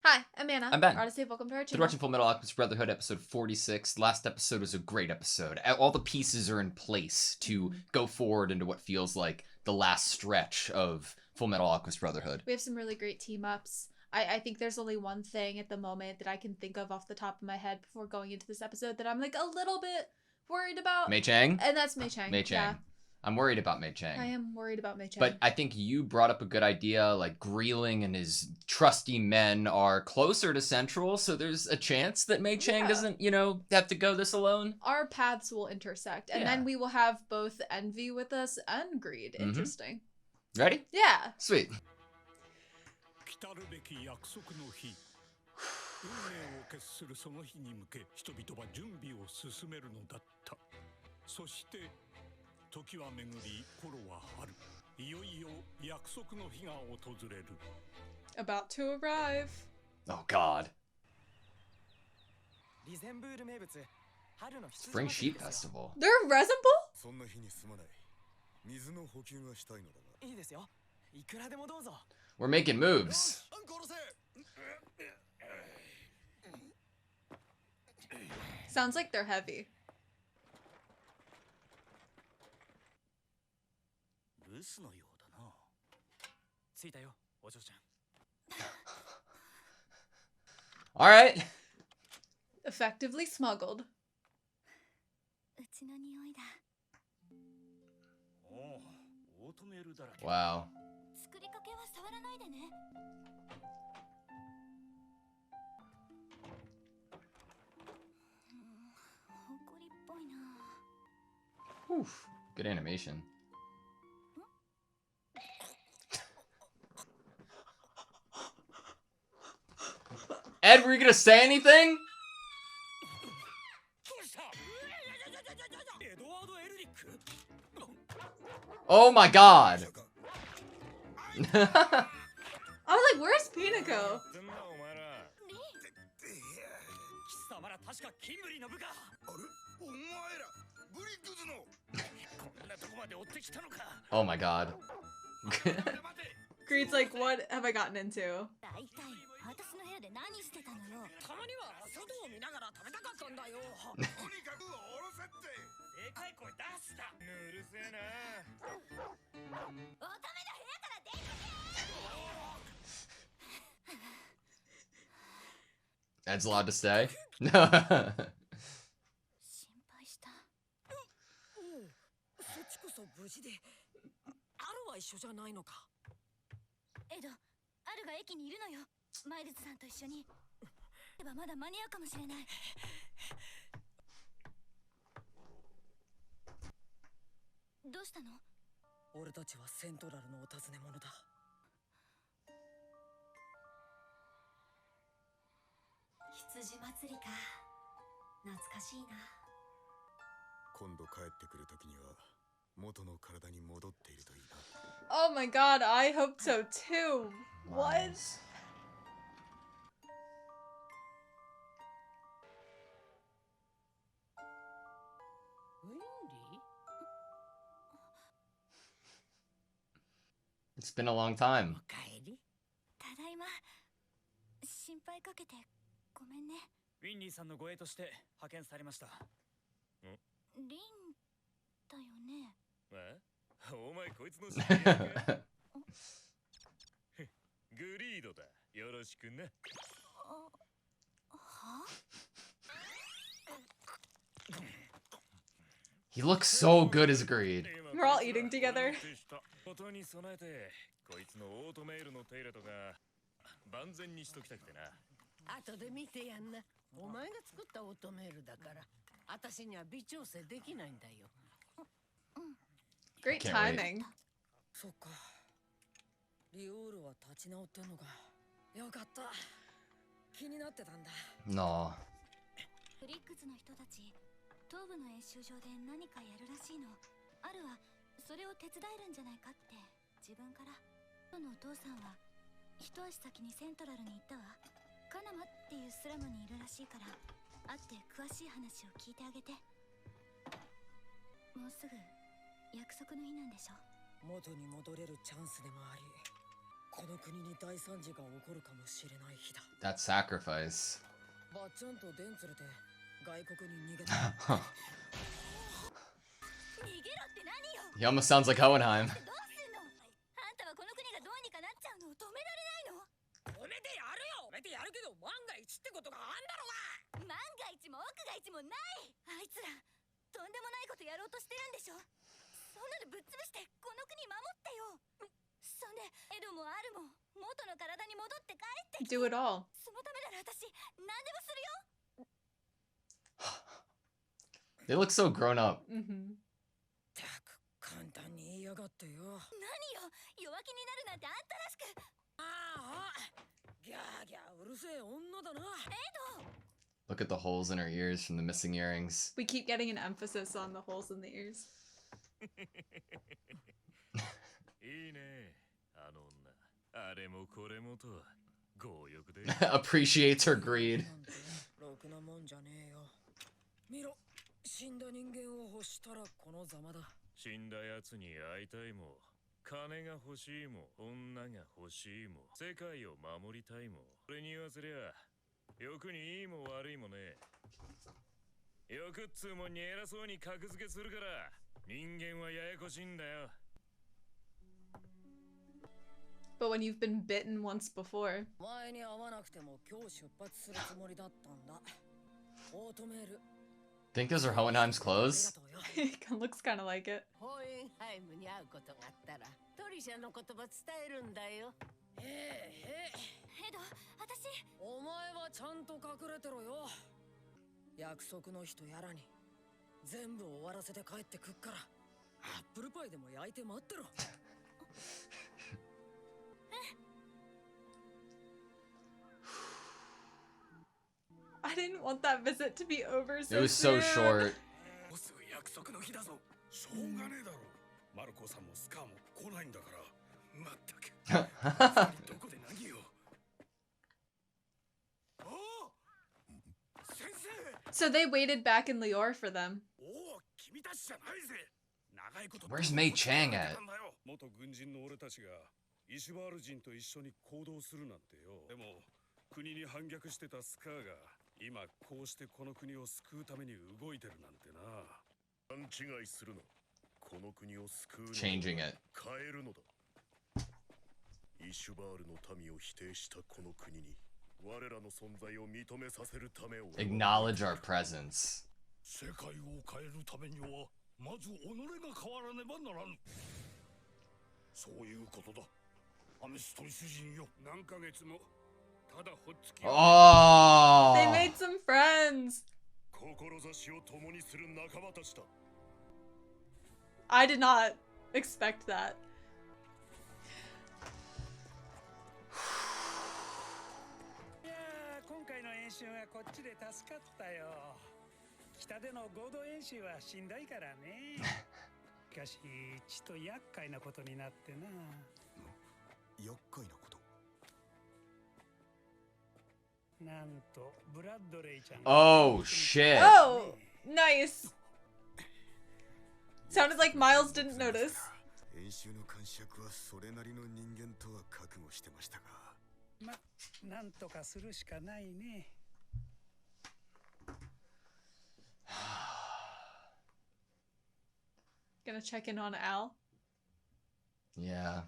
Hi, I'm Anna. I'm Ben. AutoSave, welcome to our channel. Today we're watching Fullmetal Alchemist Brotherhood episode 46. Last episode was a great episode. All the pieces are in place to go forward into what feels like the last stretch of Fullmetal Alchemist Brotherhood. We have some really great team-ups. I think there's only one thing at the moment that I can think of off the top of my head before going into this episode that I'm like a little bit worried about. Mei Chang? And that's Mei Chang. Mei Chang. Yeah. I'm worried about Mei Chang. I am worried about Mei Chang. But I think you brought up a good idea, like Greeling and his trusty men are closer to Central, so there's a chance that Mei Chang doesn't, have to go this alone. Our paths will intersect, and then we will have both Envy with us and Greed. Interesting. Ready? Yeah. Sweet. About to arrive. Oh God. Spring Sheep Festival. They're a resin bowl? We're making moves. Sounds like they're heavy. All right. Effectively smuggled. Wow. Oof. Good animation. Ed, were you gonna say anything? Oh my God. I was like, where's Pinako? Oh my God. Greed's like, what have I gotten into? Ed's allowed to stay? Oh my God, I hope so too. What? It's been a long time. He looks so good as Greed. We're all eating together. Great timing. No. 東部の演習場で何かやるらしいの。あるはそれを手伝えるんじゃないかって自分から。そのお父さんは一足先にセントラルに行ったわ。カナマっていうスラムにいるらしいから会って詳しい話を聞いてあげて。もうすぐ約束の日なんでしょ。元に戻れるチャンスでもあり、That sacrifice. He almost sounds like Hohenheim. そんでエドもアルも元の体に戻って帰ってきて Do it all. そのためなら私何でもするよ They look so grown up. 簡単に言いやがってよ何よ弱気になるなんてあんたらしくああギャーギャーうるせえ女だなエド Look at the holes in her ears from the missing earrings. We keep getting an emphasis on the holes in the ears. いいねあの女あれもこれもと強欲で Appreciates her greed. ろくなもんじゃねえよ見ろ死んだ人間を欲したらこのざまだ死んだやつに会いたいも金が欲しいも女が欲しいも世界を守りたいも俺に言わせりゃ欲にいいも悪いもね欲っつうもんに偉そうに格付けするから人間はややこしいんだよ But when you've been bitten once before. 前に会わなくても今日出発するつもりだったんだオートメール Think those are Hohenheim's clothes? It looks kind of like it. ホーエンハイムに会うことがあったらトリシャの言葉伝えるんだよエド私お前はちゃんと隠れてろよ約束の人やらに全部終わらせて帰ってくっからアップルパイでも焼いて待ってろ I didn't want that visit to be over so It was so soon. short. すぐ約束の日だぞしょうがねえだろマルコさんもスカーも来ないんだからまったくどこで何をお先生 So they waited back in Lior for them. お君たちじゃないぜ長いこと Where's Mei Chang at? 元軍人の俺たちがイシュバール人と一緒に行動するなんてよでも国に反逆してたスカーが今こうしてこの国を救うために動いてるなんてな勘違いするなこの国を救うの Changing it. 変えるのだイシュバールの民を否定したこの国に我らの存在を認めさせるためを Acknowledge our presence. 世界を変えるためにはまず己が変わらねばならぬそういうことだアメストリス人よ何ヶ月もただほっつき Oh! They made some friends. 志を共にする仲間たちだ I did not expect that. いやー今回の演習はこっちで助かったよ北での合同演習はしんどいからねしかしちと厄介なことになってな厄介なことなんとブラッドレイちゃん Oh, shit. Oh, nice. Sounded like Miles didn't notice. 演習の監視役はそれなりの人間とは覚悟してましたがま、なんとかするしかないね Gonna check in on Al. Yeah.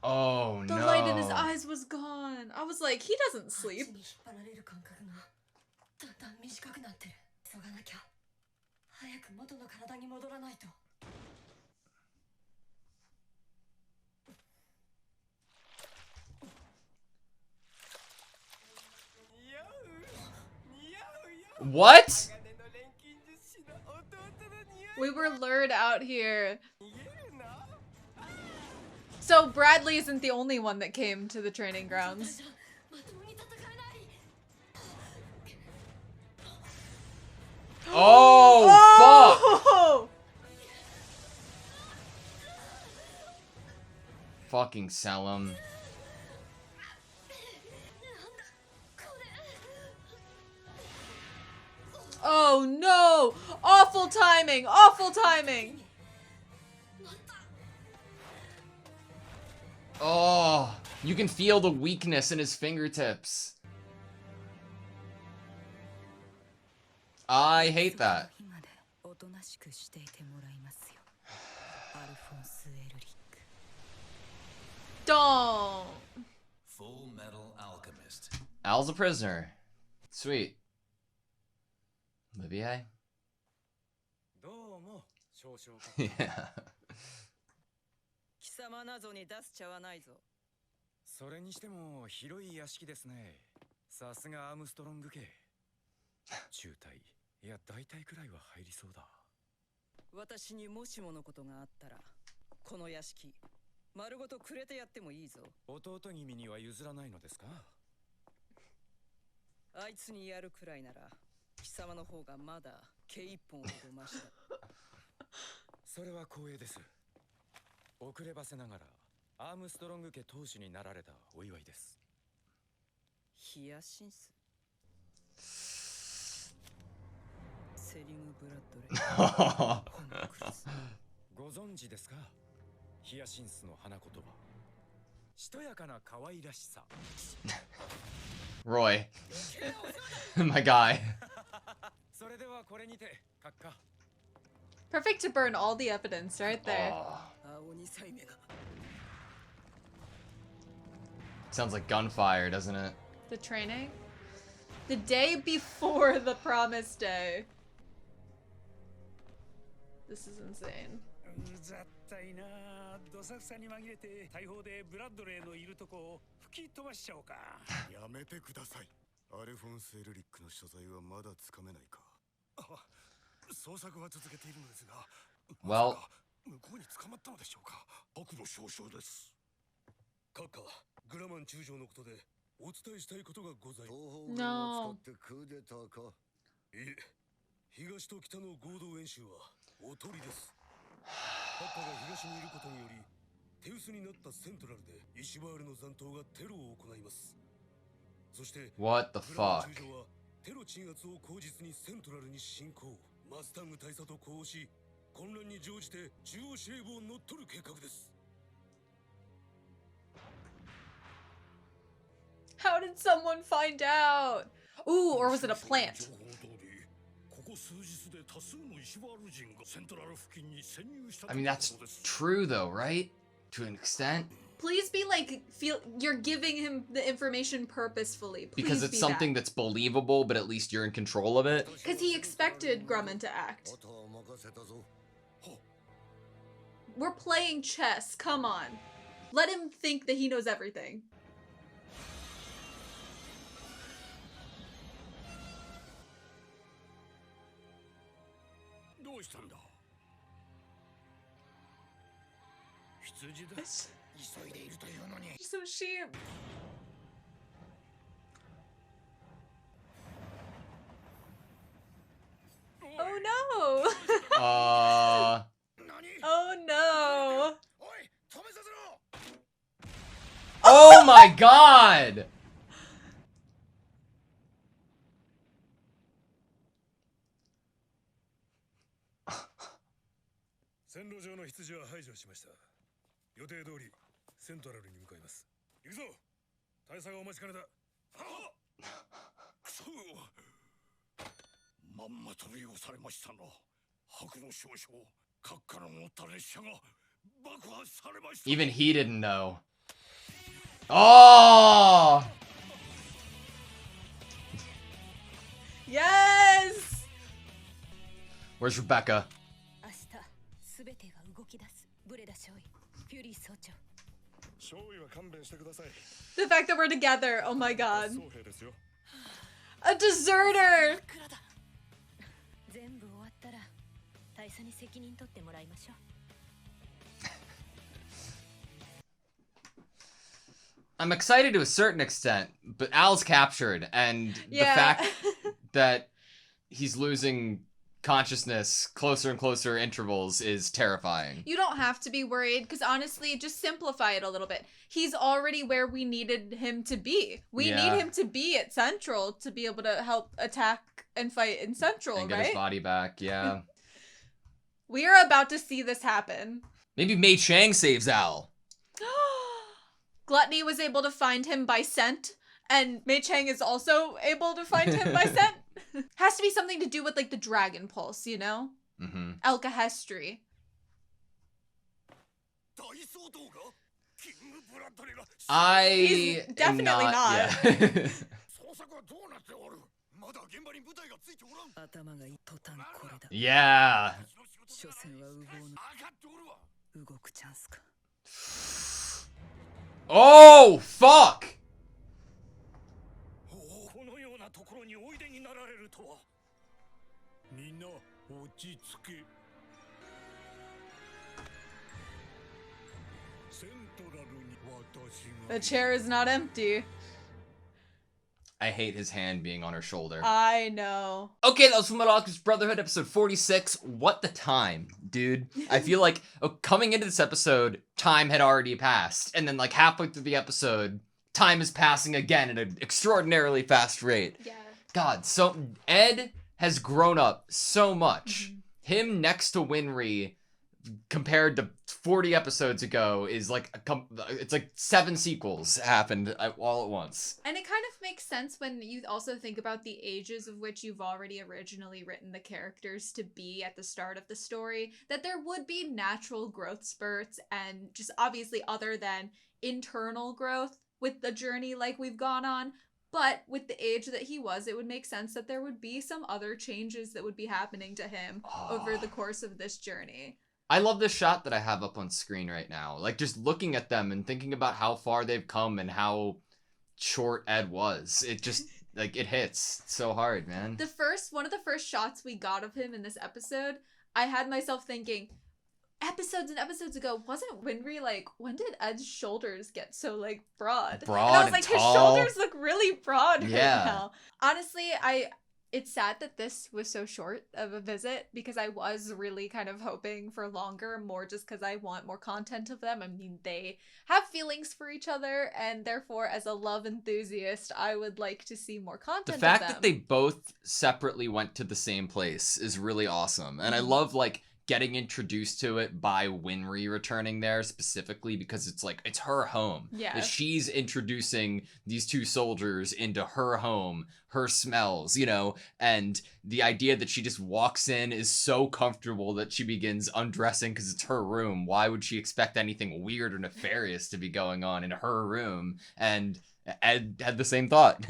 Oh, The no. light in his eyes was gone. I was like, he doesn't sleep. 引っ張られる感覚がだんだん短くなってる急がなきゃ早く元の体に戻らないと What? We were lured out here. So Bradley isn't the only one that came to the training grounds. Oh, fuck! Fucking sell him. Oh no! Awful Awful timing! Awful timing! Oh, you can feel the weakness in his fingertips. I hate that. Don't. Fullmetal Alchemist. Al's a prisoner. Sweet. Olivier? どうも少々 Yeah. 貴様なぞに出す茶はないぞ。それにしても広い屋敷ですね。さすがアームストロング系。中隊いや大隊くらいは入りそうだ。私にもしものことがあったらこの屋敷丸ごとくれてやってもいいぞ。弟君には譲らないのですか？あいつにやるくらいなら貴様の方がまだ毛一本ほどマシだ。それは光栄です。遅ればせながらアームストロング家当主になられたお祝いです。ヒヤシンスセリム・ブラッドレーご存知ですか？ヒヤシンスの花言葉。しとやかな可愛らしさ。Roy. My guy. それではこれにて閣下。 Perfect to burn all the evidence right there. Sounds like gunfire, doesn't it? The training? The day before the promised day. This is insane. ざったいな。どさくさに紛れて大砲でブラッドレーのいるとこを吹き飛ばしちゃおうか。やめてください。アルフォンス・エルリックの所在はまだつかめないか。捜索は続けているのですが、 Well, 向こうに捕まったのでしょうか。僕の少々です。閣下、グラマン中将のことでお伝えしたいことがございます。 No. いえ、東と北の合同演習はおとりです。閣下が東にいることにより手薄になったセントラルでイシバールの残党がテロを行います。そして what the グラマン fuck? 中将はテロ鎮圧を口実にセントラルに侵攻。マスタング大佐と呼応し、混乱に乗じて中央司令部を乗っ取る計画です。 How did someone find out? Ooh, or was it a plant? ここ数日で多数のイシバール人がセントラル付近に潜入した。 I mean, that's true though, right? To an extent. Please be like, feel you're giving him the information purposefully. Please Because it's be something that's believable, but at least you're in control of it. Because he expected Grumman to act. We're playing chess. Come on. Let him think that he knows everything. Some sheep. Oh no! Oh no! Oh my god! 線路上の羊は排除しました。予定通りセントラルに向かいます。行くぞ。大佐がお待ちかねだ。くそ。まんまと利用されましたな。白の少将、閣下の乗った列車が爆破されました。 Even he didn't know. Oh! Yes! Where's Rebecca? 明日すべてが動き出す。ブレダ少尉、フューリー総長。少尉は勘弁してください。 The fact that we're together. Oh my god. 総兵ですよ。 A deserter! 全部終わったら大佐に責任取ってもらいましょう。 I'm excited to a certain extent, but Al's captured, and Yeah. the fact that he's losing consciousness closer and closer intervals is terrifying. You don't have to be worried, because honestly, just simplify it a little bit. He's already where we needed him to be. We Yeah. need him to be at Central to be able to help attack and fight in Central, And get right? his body back, yeah. We are about to see this happen. Maybe Mei Chang saves Al. Gluttony was able to find him by scent, and Mei Chang is also able to find him by scent. Has to be something to do with, like, the dragon pulse, you know? Mm-hmm. Alkahestry. He's definitely not. Yeah. まだ現場に部隊がついておらん。頭がいい途端これだ。 Yeah. 所詮は無謀の動くチャンスか。 Oh, fuck! このようなところにおいでになられるとは。みんな落ち着け。セントラルに私が。 The chair is not empty. I hate his hand being on her shoulder. I know. Okay, that was Fullmetal Alchemist Brotherhood episode 46. What the time, dude? I feel like coming into this episode, time had already passed. And then like halfway through the episode, time is passing again at an extraordinarily fast rate. Yeah. God, so Ed has grown up so much. Him next to Winry compared to 40 episodes ago is like it's like 7 sequels happened all at once. And it kind of makes sense when you also think about the ages of which you've already originally written the characters to be at the start of the story, that there would be natural growth spurts and just obviously other than internal growth with the journey like we've gone on. But with the age that he was, it would make sense that there would be some other changes that would be happening to him over the course of this journey. I love this shot that I have up on screen right now. Like, just looking at them and thinking about how far they've come and how short Ed was. It just, like, it hits so hard, man. One of the first shots we got of him in this episode, I had myself thinking, episodes and episodes ago, wasn't Winry like, when did Ed's shoulders get so, like, broad? Broad and I was like, his tall. shoulders look really broad right Yeah. now. Honestly, it's sad that this was so short of a visit because I was really kind of hoping for longer, more just because I want more content of them. I mean, they have feelings for each other, and therefore, as a love enthusiast, I would like to see more content The of fact them. that they both separately went to the same place is really awesome. And I love, like, getting introduced to it by Winry returning there specifically because it's like, it's her home. Yeah. That she's introducing these two soldiers into her home, her smells, you know, and the idea that she just walks in is so comfortable that she begins undressing because it's her room. Why would she expect anything weird or nefarious to be going on in her room? And Ed had the same thought.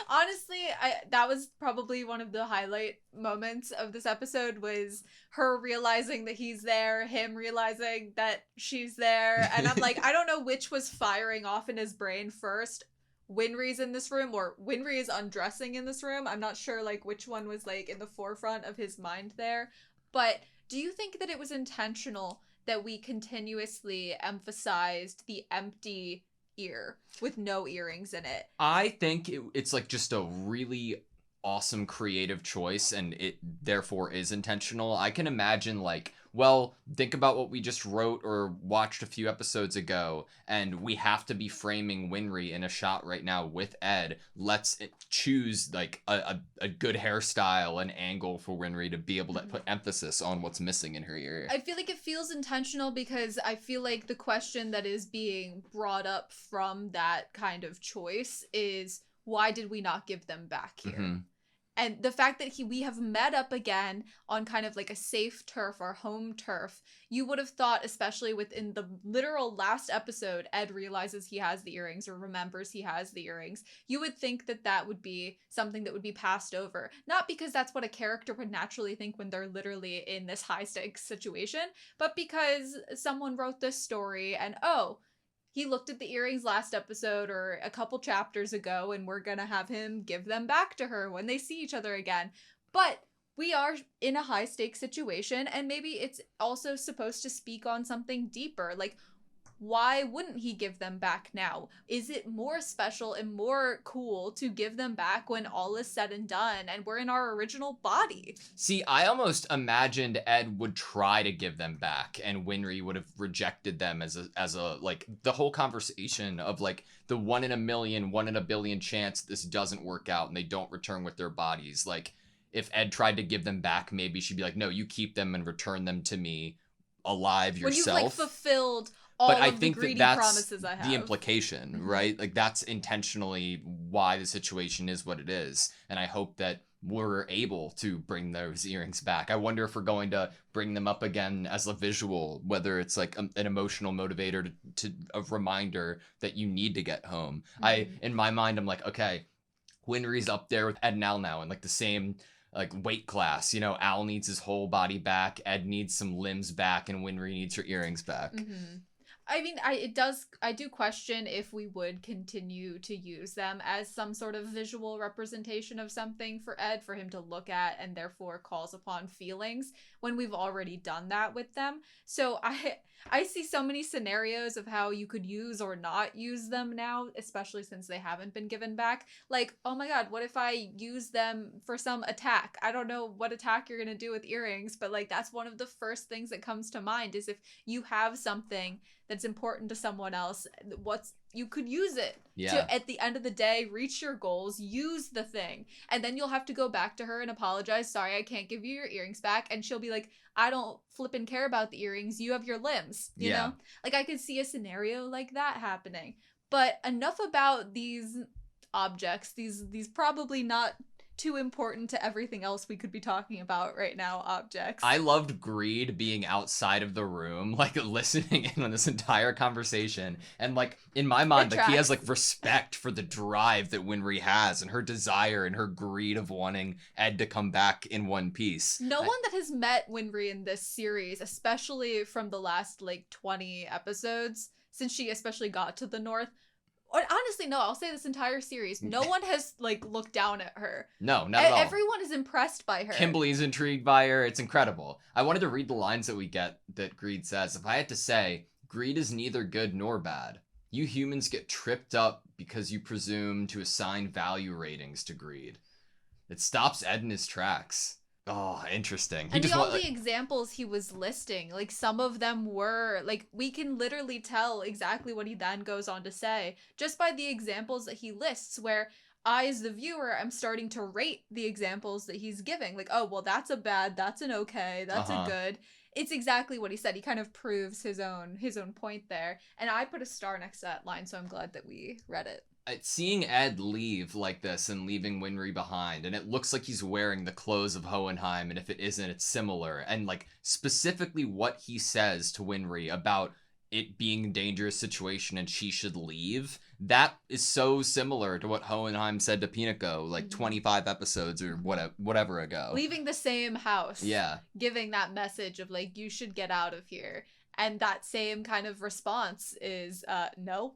Honestly, that was probably one of the highlight moments of this episode was her realizing that he's there, him realizing that she's there, and I'm like, I don't know which was firing off in his brain first. Winry's in this room or Winry is undressing in this room. I'm not sure like which one was like in the forefront of his mind there. But do you think that it was intentional that we continuously emphasized the empty ear with no earrings in it? I think it's like just a really awesome creative choice, and it therefore is intentional. I can imagine like, well, think about what we just wrote or watched a few episodes ago, and we have to be framing Winry in a shot right now with Ed. Let's choose like a good hairstyle, an angle for Winry to be able to put emphasis on what's missing in her ear. I feel like it feels intentional because I feel like the question that is being brought up from that kind of choice is, why did we not give them back here? Mm-hmm. And the fact that we have met up again on kind of like a safe turf or home turf, you would have thought, especially within the literal last episode, Ed realizes he has the earrings or remembers he has the earrings. You would think that that would be something that would be passed over. Not because that's what a character would naturally think when they're literally in this high stakes situation, but because someone wrote this story and, oh, he looked at the earrings last episode or a couple chapters ago, and we're gonna have him give them back to her when they see each other again. But we are in a high stakes situation, and maybe it's also supposed to speak on something deeper. Like, why wouldn't he give them back now? Is it more special and more cool to give them back when all is said and done and we're in our original body? See, I almost imagined Ed would try to give them back and Winry would have rejected them as a like the whole conversation of like the 1 in a million, 1 in a billion chance this doesn't work out and they don't return with their bodies. Like, if Ed tried to give them back, maybe she'd be like, no, you keep them and return them to me alive yourself. When you've like fulfilled all But I of the think greedy that's promises I have. the implication, right? Like that's intentionally why the situation is what it is. And I hope that we're able to bring those earrings back. I wonder if we're going to bring them up again as a visual, whether it's like an emotional motivator to a reminder that you need to get home. In my mind, I'm like, okay, Winry's up there with Ed and Al now in like the same like weight class. You know, Al needs his whole body back, Ed needs some limbs back, and Winry needs her earrings back. I mean, I do question if we would continue to use them as some sort of visual representation of something for Ed for him to look at and therefore calls upon feelings when we've already done that with them. So I see so many scenarios of how you could use or not use them now, especially since they haven't been given back. Like, oh my god, what if I use them for some attack? I don't know what attack you're gonna do with earrings, but like that's one of the first things that comes to mind is if you have something that's important to someone else, you could use it to, at the end of the day, reach your goals, use the thing, and then you'll have to go back to her and apologize. Sorry, I can't give you your earrings back. And she'll be like, I don't flippin' care about the earrings. You have your limbs, you know? Like, I could see a scenario like that happening. But enough about these objects, these probably not too important to everything else we could be talking about right now objects. I loved Greed being outside of the room, like listening in on this entire conversation. And like in my mind, like he has like respect for the drive that Winry has and her desire and her greed of wanting Ed to come back in one piece. No one that has met Winry in this series, especially from the last like 20 episodes, since she especially got to the North, honestly, no, I'll say this entire series, no one has, like, looked down at her. No, not at all. Everyone is impressed by her. Kimberly's intrigued by her. It's incredible. I wanted to read the lines that we get that Greed says. If I had to say, greed is neither good nor bad. You humans get tripped up because you presume to assign value ratings to greed. It stops Ed in his tracks. Oh, interesting. And all the examples he was listing, like some of them were, like we can literally tell exactly what he then goes on to say just by the examples that he lists, where I, as the viewer, am starting to rate the examples that he's giving. Like, oh, well, that's a bad, that's an okay, that's a good. It's exactly what he said. He kind of proves his own point there. And I put a star next to that line, so I'm glad that we read it. Seeing Ed leave like this and leaving Winry behind, and it looks like he's wearing the clothes of Hohenheim, and if it isn't, it's similar. And like specifically what he says to Winry about it being a dangerous situation and she should leave, that is so similar to what Hohenheim said to Pinako like 25 episodes or whatever ago. Leaving the same house. Yeah. Giving that message of like, you should get out of here. And that same kind of response is, no.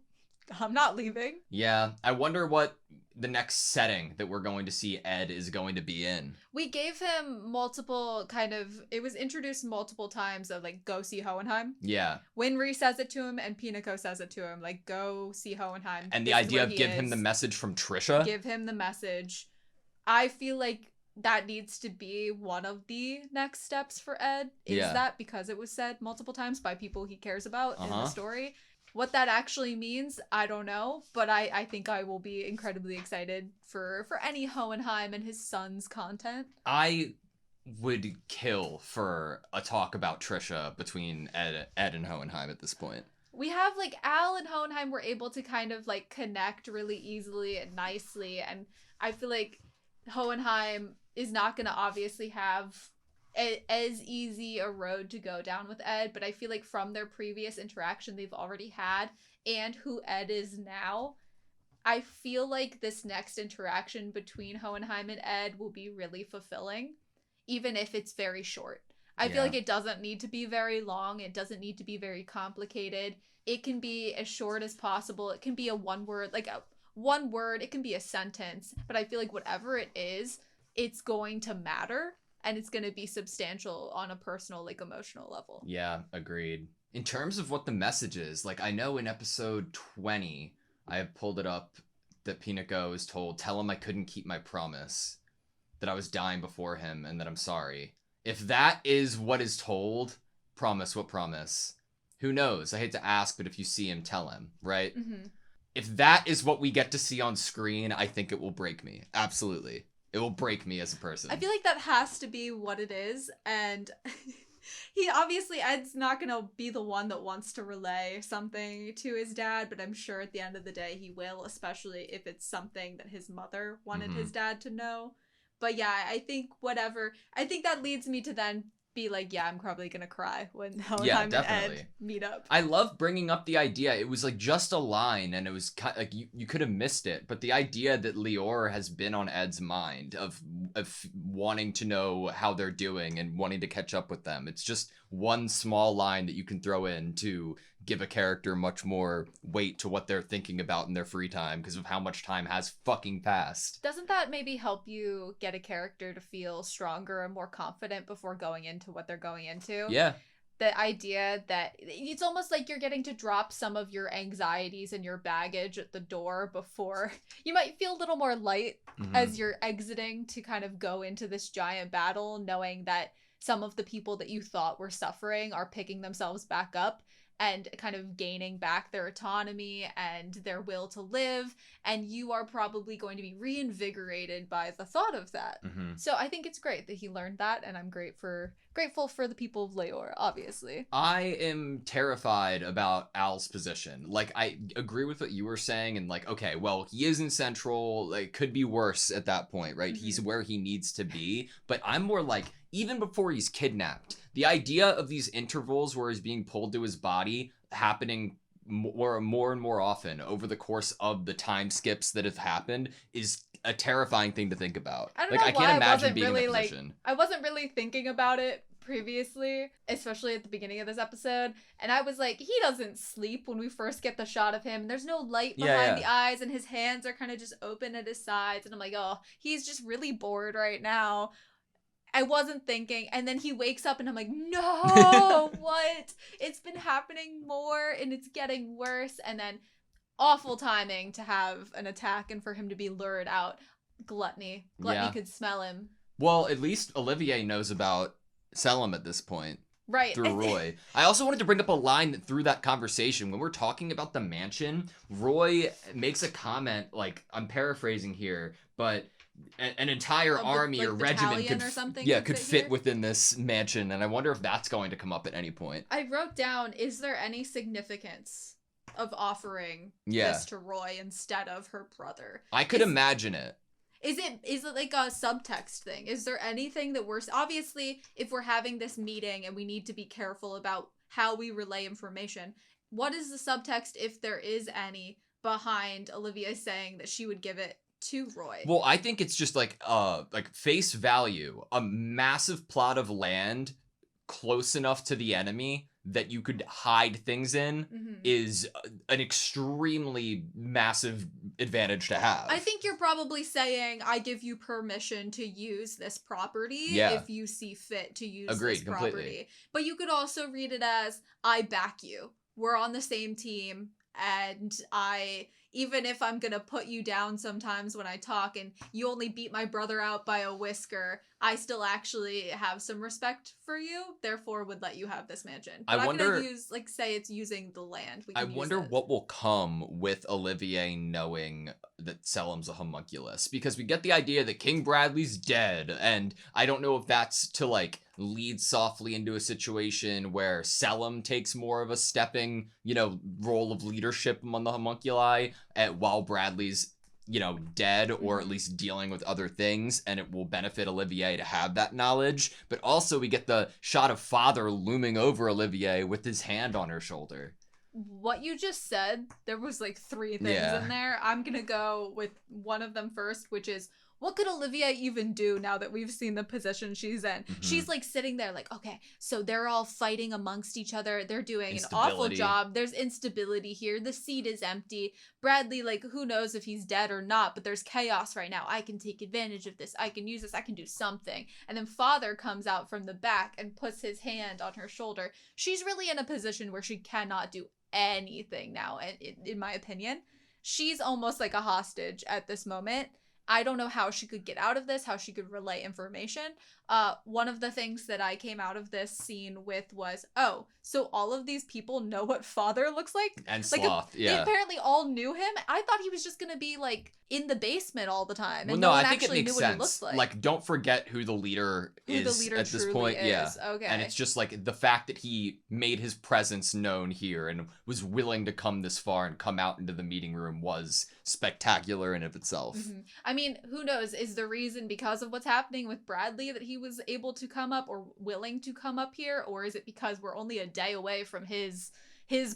I'm not leaving. Yeah, I wonder what the next setting that we're going to see Ed is going to be in. We gave him multiple it was introduced multiple times of like, go see Hohenheim. Yeah. Winry says it to him and Pinako says it to him, like, go see Hohenheim. And the idea of give him the message from Trisha. Give him the message. I feel like that needs to be one of the next steps for Ed. Is that because it was said multiple times by people he cares about in the story? What that actually means, I don't know, but I think I will be incredibly excited for any Hohenheim and his son's content. I would kill for a talk about Trisha between Ed and Hohenheim at this point. We have, like, Al and Hohenheim were able to kind of, like, connect really easily and nicely, and I feel like Hohenheim is not going to obviously have as easy a road to go down with Ed, but I feel like from their previous interaction they've already had and who Ed is now, I feel like this next interaction between Hohenheim and Ed will be really fulfilling, even if it's very short. I feel like it doesn't need to be very long. It doesn't need to be very complicated. It can be as short as possible. It can be a one word, it can be a sentence, but I feel like whatever it is, it's going to matter. And it's going to be substantial on a personal, like, emotional level. Yeah, agreed. In terms of what the message is, like, I know in episode 20, I have pulled it up, that Pinako is told, tell him I couldn't keep my promise, that I was dying before him, and that I'm sorry. If that is what is told, promise, what promise? Who knows? I hate to ask, but if you see him, tell him, right? Mm-hmm. If that is what we get to see on screen, I think it will break me. Absolutely. It will break me as a person. I feel like that has to be what it is, and he obviously, Ed's not gonna be the one that wants to relay something to his dad, but I'm sure at the end of the day he will, especially if it's something that his mother wanted his dad to know. But yeah, I think that leads me to then be like, yeah, I'm probably gonna cry when Helheim and Ed meet up. I love bringing up the idea. It was like just a line, and it was like you could have missed it. But the idea that Lior has been on Ed's mind of wanting to know how they're doing and wanting to catch up with them. It's just one small line that you can throw in to give a character much more weight to what they're thinking about in their free time because of how much time has fucking passed. Doesn't that maybe help you get a character to feel stronger and more confident before going into what they're going into? Yeah. The idea that it's almost like you're getting to drop some of your anxieties and your baggage at the door before you might feel a little more light as you're exiting to kind of go into this giant battle, knowing that some of the people that you thought were suffering are picking themselves back up and kind of gaining back their autonomy and their will to live, and you are probably going to be reinvigorated by the thought of that. So I think it's great that he learned that, and I'm grateful for the people of Leor, obviously. I am terrified about Al's position. Like, I agree with what you were saying, and like, okay, well, he isn't central, like, could be worse at that point, right? He's where he needs to be, but I'm more like, even before he's kidnapped, the idea of these intervals where he's being pulled to his body happening more and more often over the course of the time skips that have happened is a terrifying thing to think about. I don't like, know I why can't imagine wasn't being really, in that position. I wasn't really thinking about it previously, especially at the beginning of this episode, and I was like, he doesn't sleep when we first get the shot of him. There's no light behind the eyes, and his hands are kind of just open at his sides, and I'm like, oh, he's just really bored right now. I wasn't thinking, and then he wakes up and I'm like, no, what? It's been happening more and it's getting worse, and then awful timing to have an attack and for him to be lured out. Gluttony could smell him. Well, at least Olivier knows about Selim at this point. Right. Through Roy. I also wanted to bring up a line that through that conversation, when we're talking about the mansion, Roy makes a comment, like, I'm paraphrasing here, but an entire army or regiment could fit within this mansion, and I wonder if that's going to come up at any point. I wrote down, is there any significance of offering this to Roy instead of her brother? I could imagine it. Is it like a subtext thing? Is there anything that obviously, if we're having this meeting and we need to be careful about how we relay information, what is the subtext, if there is any, behind Olivia saying that she would give it to Roy? Well, I think it's just like face value, a massive plot of land close enough to the enemy that you could hide things in is an extremely massive advantage to have. I think you're probably saying, I give you permission to use this property if you see fit to use this property. Completely. But you could also read it as, I back you. We're on the same team, and even if I'm gonna put you down sometimes when I talk and you only beat my brother out by a whisker, I still actually have some respect for you, therefore would let you have this mansion. But I'm gonna use, like, say it's using the land. I wonder what will come with Olivier knowing that Selim's a homunculus, because we get the idea that King Bradley's dead, and I don't know if that's to, like, lead softly into a situation where Selim takes more of a stepping, role of leadership among the homunculi, while Bradley's, dead, or at least dealing with other things, and it will benefit Olivier to have that knowledge. But also we get the shot of father looming over Olivier with his hand on her shoulder. What you just said, there was like 3 things in there. I'm gonna go with one of them first, which is, what could Olivia even do now that we've seen the position she's in? She's like sitting there like, okay, so they're all fighting amongst each other. They're doing an awful job. There's instability here. The seat is empty. Bradley, like, who knows if he's dead or not, but there's chaos right now. I can take advantage of this. I can use this. I can do something. And then father comes out from the back and puts his hand on her shoulder. She's really in a position where she cannot do anything now, in my opinion. She's almost like a hostage at this moment. I don't know how she could get out of this, how she could relay information. One of the things that I came out of this scene with was, oh, so all of these people know what father looks like? And Sloth, yeah. They apparently all knew him. I thought he was just going to be, like, in the basement all the time, Well, and no, no one I think it actually makes knew what he sense. looked like. Don't forget who the leader Who the is leader at this truly point. Yeah. is. Okay. And it's just like the fact that he made his presence known here and was willing to come this far and come out into the meeting room was spectacular in of itself. Mhm. I mean, who knows? Is the reason because of what's happening with Bradley that he was able to come up or willing to come up here, or is it because we're only a day away from his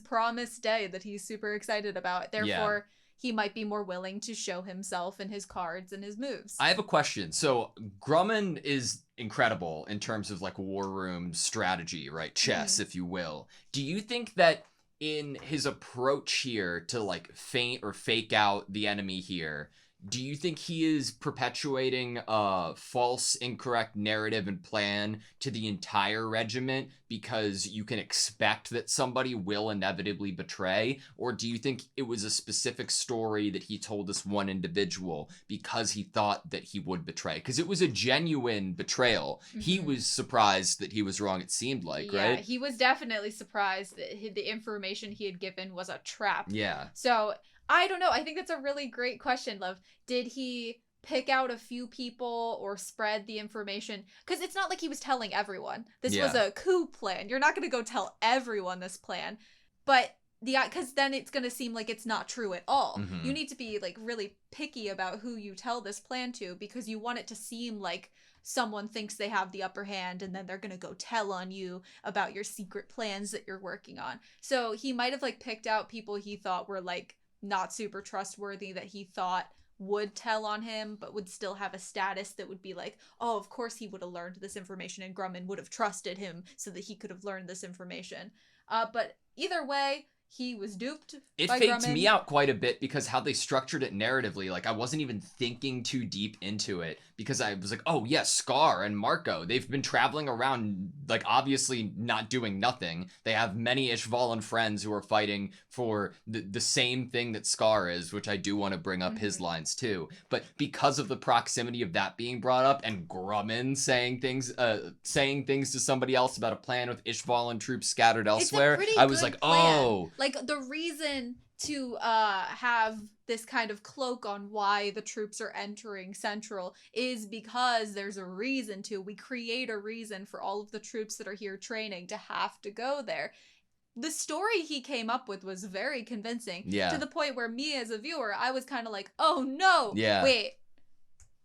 promised day that he's super excited about? Therefore, he might be more willing to show himself and his cards and his moves. I have a question. So Grumman is incredible in terms of like war room strategy, right? Chess, if you will. Do you think that in his approach here to like feint or fake out the enemy here, do you think he is perpetuating a false, incorrect narrative and plan to the entire regiment because you can expect that somebody will inevitably betray? Or do you think it was a specific story that he told this one individual because he thought that he would betray? Because it was a genuine betrayal. He was surprised that he was wrong, it seemed like, yeah, right? he was definitely surprised that the information he had given was a trap. Yeah. So, I don't know. I think that's a really great question, Love. Did he pick out a few people or spread the information? Because it's not like he was telling everyone. This was a coup plan. You're not going to go tell everyone this plan. But because then it's going to seem like it's not true at all. Mhm. You need to be like really picky about who you tell this plan to, because you want it to seem like someone thinks they have the upper hand and then they're going to go tell on you about your secret plans that you're working on. So he might have like picked out people he thought were like not super trustworthy, that he thought would tell on him but would still have a status that would be like, oh, of course he would have learned this information and Grumman would have trusted him so that he could have learned this information. But either way, he was duped It by faked Grumman. me out quite a bit because how they structured it narratively, like I wasn't even thinking too deep into it because I was like, oh yes, Scar and Marco, they've been traveling around like obviously not doing nothing. They have many Ishvalan friends who are fighting for the same thing that Scar is, which I do want to bring up his lines too. But because of the proximity of that being brought up and Grumman saying things to somebody else about a plan with Ishvalan troops scattered elsewhere, It's a pretty I was good like, plan. oh. Like, the reason to have this kind of cloak on why the troops are entering Central is because there's a reason to. We create a reason for all of the troops that are here training to have to go there. The story he came up with was very convincing. Yeah. To the point where me as a viewer, I was kind of like, oh no, Yeah. wait.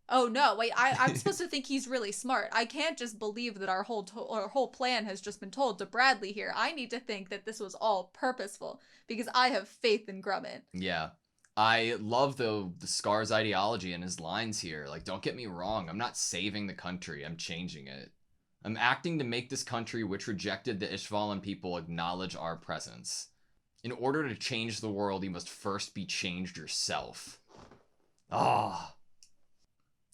Oh no, wait, I'm supposed to think he's really smart. I can't just believe that our whole plan has just been told to Bradley here. I need to think that this was all purposeful because I have faith in Grumman. Yeah. I love the Scar's ideology and his lines here. Like, don't get me wrong, I'm not saving the country, I'm changing it. I'm acting to make this country which rejected the Ishvalan people acknowledge our presence. In order to change the world, you must first be changed yourself. Ah.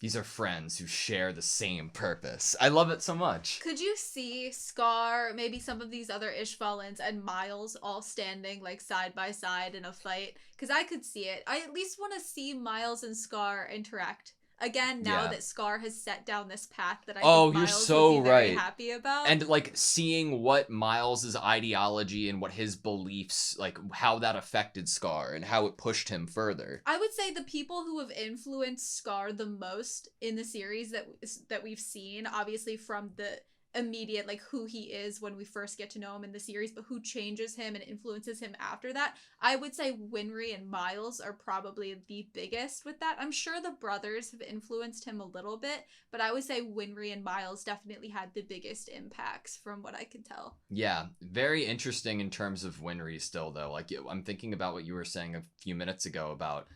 These are friends who share the same purpose. I love it so much. Could you see Scar, maybe some of these other Ishvalans, and Miles all standing like side by side in a fight? Because I could see it. I at least want to see Miles and Scar interact. Again, now that Scar has set down this path that I think you're Miles so would be very right. happy about. And like seeing what Miles's ideology and what his beliefs, like how that affected Scar and how it pushed him further. I would say the people who have influenced Scar the most in the series that we've seen, obviously from the immediate, like who he is when we first get to know him in the series, but who changes him and influences him after that, I would say Winry and Miles are probably the biggest with that. I'm sure the brothers have influenced him a little bit, but I would say Winry and Miles definitely had the biggest impacts from what I can tell. Yeah, very interesting in terms of Winry still though. Like I'm thinking about what you were saying a few minutes ago about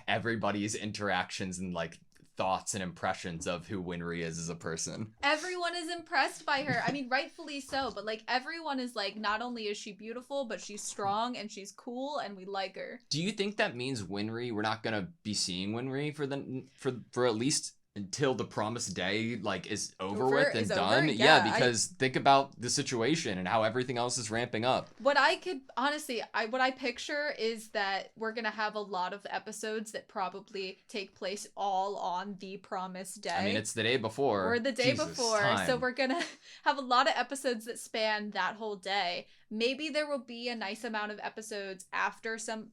everybody's interactions and like thoughts and impressions of who Winry is as a person. Everyone is impressed by her. I mean, rightfully so, but like everyone is like, not only is she beautiful, but she's strong and she's cool and we like her. Do you think that means Winry, we're not gonna be seeing Winry for at least until the promised day like is over with and done? Yeah, because think about the situation and how everything else is ramping up. What I could honestly, what I picture is that we're gonna have a lot of episodes that probably take place all on the promised day. I mean, it's the day before. Or the day Jesus, before. time. So we're gonna have a lot of episodes that span that whole day. Maybe there will be a nice amount of episodes after some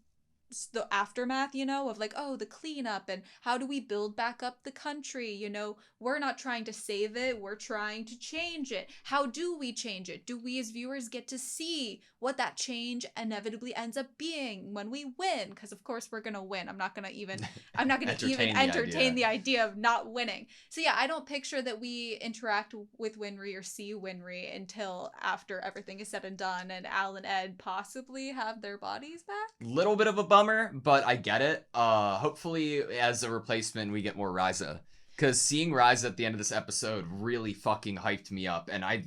the aftermath, of like, oh, the cleanup and how do we build back up the country, we're not trying to save it, we're trying to change it. How do we change it? Do we as viewers get to see what that change inevitably ends up being when we win? Because of course we're gonna win. I'm not gonna even entertain the idea of not winning. So yeah, I don't picture that we interact with Winry or see Winry until after everything is said and done and Al and Ed possibly have their bodies back. Little bit of a bummer, but I get it. Hopefully as a replacement we get more Ryza. Because seeing Ryza at the end of this episode really fucking hyped me up. And I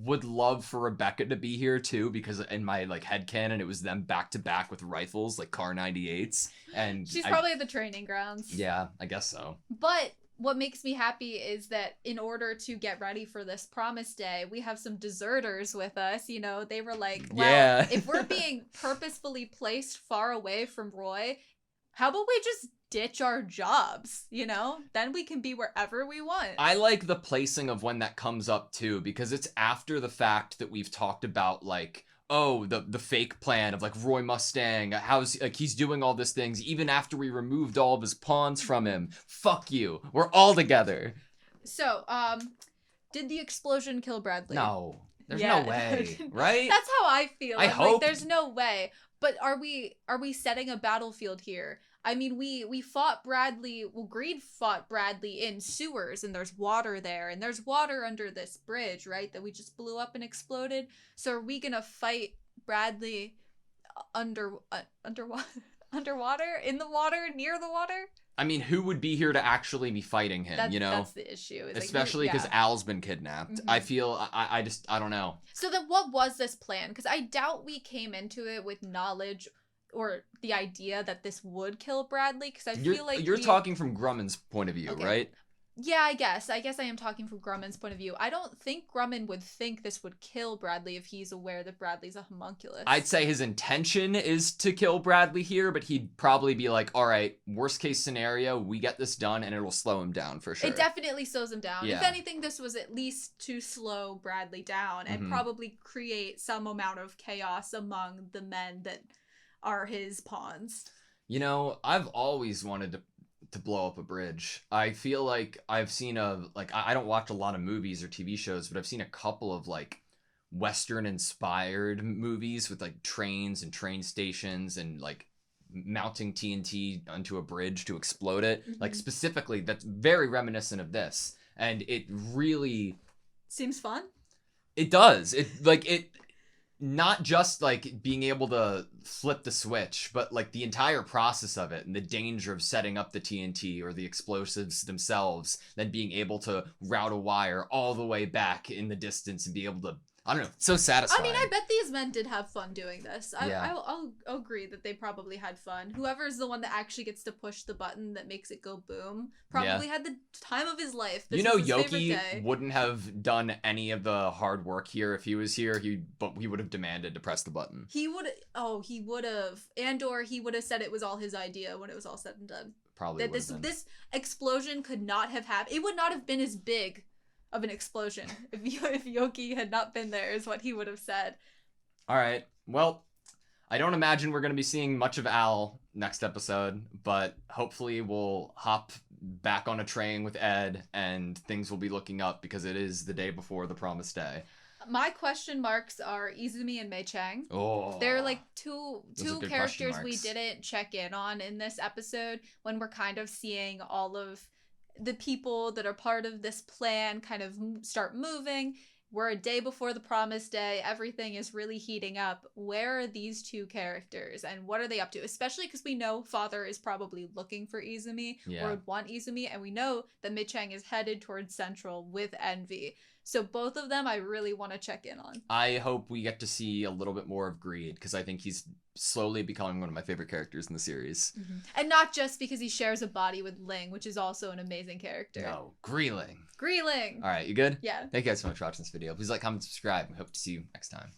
would love for Rebecca to be here too, because in my headcanon it was them back to back with rifles, like Car 98s. And she's probably at the training grounds. Yeah, I guess so. But what makes me happy is that in order to get ready for this promise day, we have some deserters with us. They were like, well, yeah. If we're being purposefully placed far away from Roy, how about we just ditch our jobs, Then we can be wherever we want. I like the placing of when that comes up too, because it's after the fact that we've talked about the fake plan of Roy Mustang, how's he's doing all these things even after we removed all of his pawns from him. Fuck you. We're all together. So, did the explosion kill Bradley? No. There's no way, right? That's how I feel. I hope. There's no way. But are we setting a battlefield here? I mean, we fought Bradley. Well, Greed fought Bradley in sewers, and there's water there, and there's water under this bridge, right? That we just blew up and exploded. So are we gonna fight Bradley underwater, in the water, near the water? I mean, who would be here to actually be fighting him? That's the issue. Especially because Al's been kidnapped. Mm-hmm. I feel I don't know. So then, what was this plan? Because I doubt we came into it with knowledge or the idea that this would kill Bradley, because I feel like you're talking from Grumman's point of view, okay. Right? Yeah, I guess I am talking from Grumman's point of view. I don't think Grumman would think this would kill Bradley if he's aware that Bradley's a homunculus. I'd say his intention is to kill Bradley here, but he'd probably be like, all right, worst case scenario, we get this done and it'll slow him down for sure. It definitely slows him down. Yeah. If anything, this was at least to slow Bradley down and probably create some amount of chaos among the men that are his pawns. I've always wanted to blow up a bridge. I feel like I've seen I don't watch a lot of movies or TV shows, but I've seen a couple of Western inspired movies with trains and train stations and mounting TNT onto a bridge to explode it. Mm-hmm. Specifically, that's very reminiscent of this. And it really seems fun. It does. It not just being able to flip the switch, but the entire process of it and the danger of setting up the TNT or the explosives themselves, then being able to route a wire all the way back in the distance and be able to, I don't know, so satisfying. I mean, I bet these men did have fun doing this. Yeah. I'll agree that they probably had fun. Whoever's the one that actually gets to push the button that makes it go boom probably had the time of his life. This was his Yoki favorite day. wouldn't have done any of the hard work here if he was here. He would have demanded to press the button. He would have. And/or he would have said it was all his idea when it was all said and done. Probably that this explosion could not have happened. It would not have been as big of an explosion if Yoki had not been there, is what he would have said. All right. Well, I don't imagine we're going to be seeing much of Al next episode, but hopefully we'll hop back on a train with Ed and things will be looking up because it is the day before the promised day. My question marks are Izumi and Mei Chang. Oh. They're two characters we marks. didn't check in on in this episode when we're kind of seeing all of the people that are part of this plan kind of start moving. We're a day before the promised day. Everything is really heating up. Where are these two characters and what are they up to? Especially because we know Father is probably looking for Izumi or would want Izumi. And we know that Mei Chang is headed towards Central with Envy. So both of them I really want to check in on. I hope we get to see a little bit more of Greed because I think he's slowly becoming one of my favorite characters in the series. Mm-hmm. And not just because he shares a body with Ling, which is also an amazing character. No, Greeling. Greeling. All right, you good? Yeah. Thank you guys so much for watching this video. Please like, comment, subscribe. We hope to see you next time.